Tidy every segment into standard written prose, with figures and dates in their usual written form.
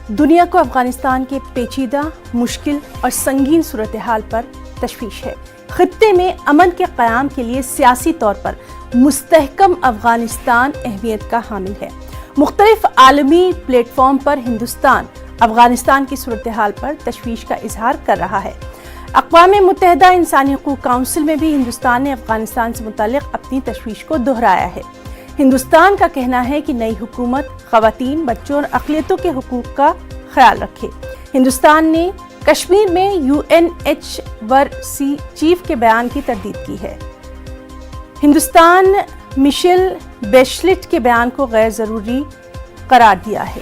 दुनिया को अफगानिस्तान के पेचीदा, मुश्किल और संगीन सूरत हाल पर तशवीश है। खित्ते में अमन के क़याम के लिए सियासी तौर पर मुस्तहकम अफगानिस्तान अहमियत का हामिल है। मुख्तलिफ आलमी प्लेटफॉर्म पर हिंदुस्तान अफगानिस्तान की सूरत हाल पर तशवीश का इजहार कर रहा है। अक़वाम मुत्तहिदा इंसानी हकूक़ काउंसिल में भी हिंदुस्तान ने अफगानिस्तान से मुताल्लिक़ अपनी तशवीश को दोहराया है। हिंदुस्तान का कहना है कि नई हुकूमत ख़वातीन, बच्चों और अक़लियतों के हुकूक़ का ख्याल रखे। हिंदुस्तान ने कश्मीर में UNHRC चीफ के बयान की तरदीद की है। हिंदुस्तान मिशेल बेशलेट के बयान को गैर ज़रूरी करार दिया है।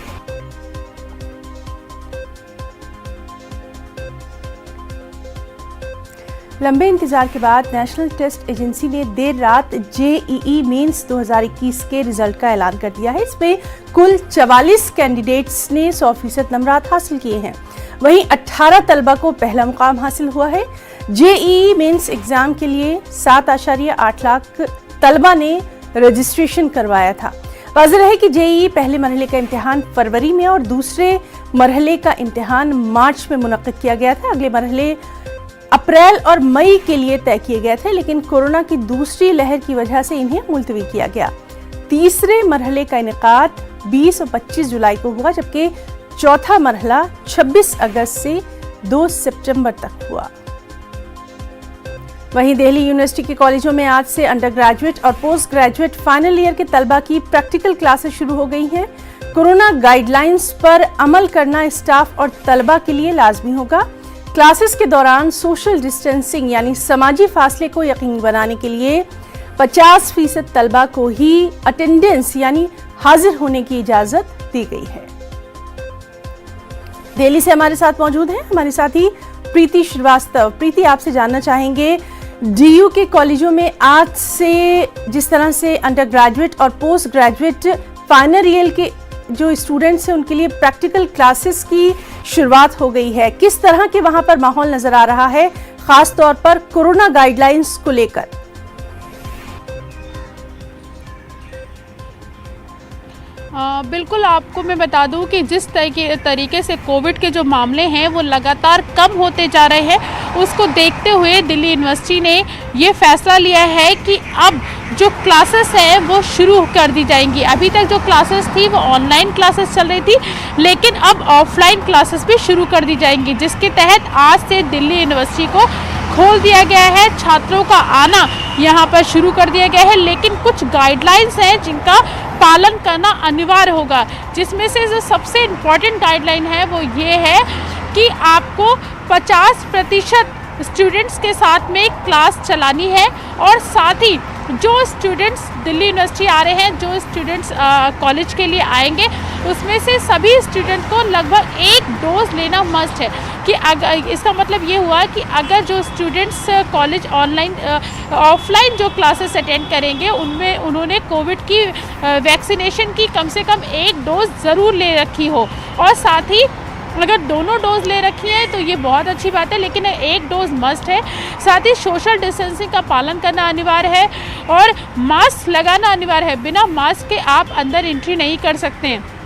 लंबे इंतजार के बाद नेशनल टेस्ट एजेंसी ने देर रात JEE मेंस 2021 के रिजल्ट का ऐलान कर दिया है। इसमें कुल 44 कैंडिडेट्स ने 100% नंबरात हासिल किए हैं। वहीं 18 तलबा को पहला मुकाम हासिल हुआ है। JEE मेंस एग्जाम के लिए 7.8 लाख तलबा ने रजिस्ट्रेशन करवाया था। वाज़ेह है कि JEE पहले मरहले का इम्तिहान फरवरी में और दूसरे मरहले का इम्तिहान मार्च में मुनक्किद किया गया था। अगले मरहले अप्रैल और मई के लिए तय किए गए थे, लेकिन कोरोना की दूसरी लहर की वजह से इन्हें मुलतवी किया गया। तीसरे मरहले का इनेकाद 20 और 25 जुलाई को हुआ, जबकि चौथा मरहला 26 अगस्त से 2 सितंबर तक हुआ। वहीं दिल्ली यूनिवर्सिटी के कॉलेजों में आज से अंडर ग्रेजुएट और पोस्ट ग्रेजुएट फाइनल ईयर के तलबा की प्रैक्टिकल क्लासेस शुरू हो गई हैं। कोरोना गाइडलाइंस पर अमल करना स्टाफ और तलबा के लिए लाजमी होगा। क्लासेस के दौरान सोशल डिस्टेंसिंग यानी समाजी फासले को यकीनी बनाने के लिए 50% तलबा को ही अटेंडेंस यानी हाजिर होने की इजाजत दी गई है। दिल्ली से हमारे साथ मौजूद हैं हमारे साथी प्रीति श्रीवास्तव। प्रीति, आपसे जानना चाहेंगे DU के कॉलेजों में आज से जिस तरह से अंडर ग्रेजुएट और पोस्ट ग्रेजुएट फाइनल ईयर के जो स्टूडेंट्स हैं उनके लिए प्रैक्टिकल क्लासेस की शुरुआत हो गई है, किस तरह के वहां पर माहौल नजर आ रहा है, खास तौर पर कोरोना गाइडलाइंस को लेकर? बिल्कुल, आपको मैं बता दूं कि जिस तरीके से कोविड के जो मामले हैं वो लगातार कम होते जा रहे हैं, उसको देखते हुए दिल्ली यूनिवर्सिटी ने ये फैसला लिया है कि अब जो क्लासेस हैं वो शुरू कर दी जाएंगी। अभी तक जो क्लासेस थी वो ऑनलाइन क्लासेस चल रही थी, लेकिन अब ऑफलाइन क्लासेस भी शुरू कर दी जाएंगी, जिसके तहत आज से दिल्ली यूनिवर्सिटी को खोल दिया गया है। छात्रों का आना यहाँ पर शुरू कर दिया गया है, लेकिन कुछ गाइडलाइंस हैं जिनका पालन करना अनिवार्य होगा। जिसमें से जो सबसे इम्पॉर्टेंट गाइडलाइन है वो ये है कि आपको 50% स्टूडेंट्स के साथ में क्लास चलानी है, और साथ ही जो स्टूडेंट्स दिल्ली यूनिवर्सिटी आ रहे हैं, जो स्टूडेंट्स कॉलेज के लिए आएंगे, उसमें से सभी स्टूडेंट को लगभग 1 डोज लेना मस्ट है। कि अगर इसका मतलब ये हुआ कि अगर जो स्टूडेंट्स कॉलेज ऑनलाइन ऑफलाइन जो क्लासेस अटेंड करेंगे उनमें उन्होंने कोविड की वैक्सीनेशन की कम से कम 1 डोज ज़रूर ले रखी हो, और साथ ही अगर दोनों डोज ले रखी है तो ये बहुत अच्छी बात है, लेकिन 1 डोज मस्ट है। साथ ही सोशल डिस्टेंसिंग का पालन करना अनिवार्य है और मास्क लगाना अनिवार्य है। बिना मास्क के आप अंदर एंट्री नहीं कर सकते हैं।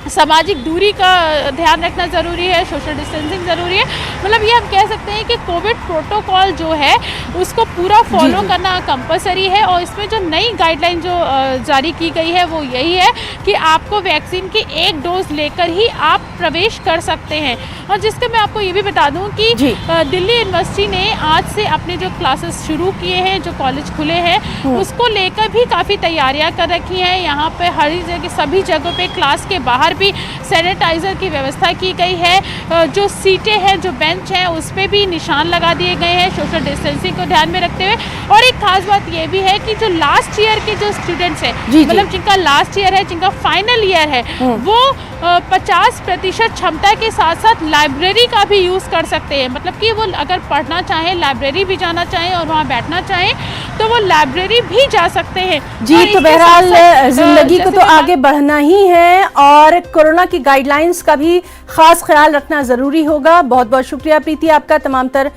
सामाजिक दूरी का ध्यान रखना ज़रूरी है, सोशल डिस्टेंसिंग ज़रूरी है। मतलब ये हम कह सकते हैं कि कोविड प्रोटोकॉल जो है उसको पूरा फॉलो करना कंपलसरी है। और इसमें जो नई गाइडलाइन जो जारी की गई है वो यही है कि आपको वैक्सीन की 1 डोज लेकर ही आप प्रवेश कर सकते हैं। और जिसके मैं आपको ये भी बता दूं कि दिल्ली यूनिवर्सिटी ने आज से अपने जो क्लासेस शुरू किए हैं, जो कॉलेज खुले हैं, उसको लेकर भी काफ़ी तैयारियाँ कर रखी हैं। यहाँ पे हर जगह सभी जगहों पे क्लास के बाहर भी सैनिटाइजर की व्यवस्था की गई है। जो सीटें हैं, जो बेंच हैं, उस पर भी निशान लगा दिए गए हैं सोशल डिस्टेंसिंग को ध्यान में रखते हुए। और एक खास बात ये भी है कि जो लास्ट ईयर के जो स्टूडेंट्स हैं, मतलब जिनका लास्ट ईयर है, जिनका फाइनल ईयर है, वो 50% क्षमता के साथ साथ लाइब्रेरी का भी यूज़ कर सकते हैं। मतलब कि वो अगर पढ़ना चाहें, लाइब्रेरी भी जाना चाहें और वहाँ बैठना चाहें तो वो लाइब्रेरी भी जा सकते हैं। जी, तो बहरहाल जिंदगी को तो आगे बढ़ना ही है और कोरोना की गाइडलाइंस का भी खास ख्याल रखना ज़रूरी होगा। बहुत बहुत शुक्रिया प्रीति आपका तमाम तर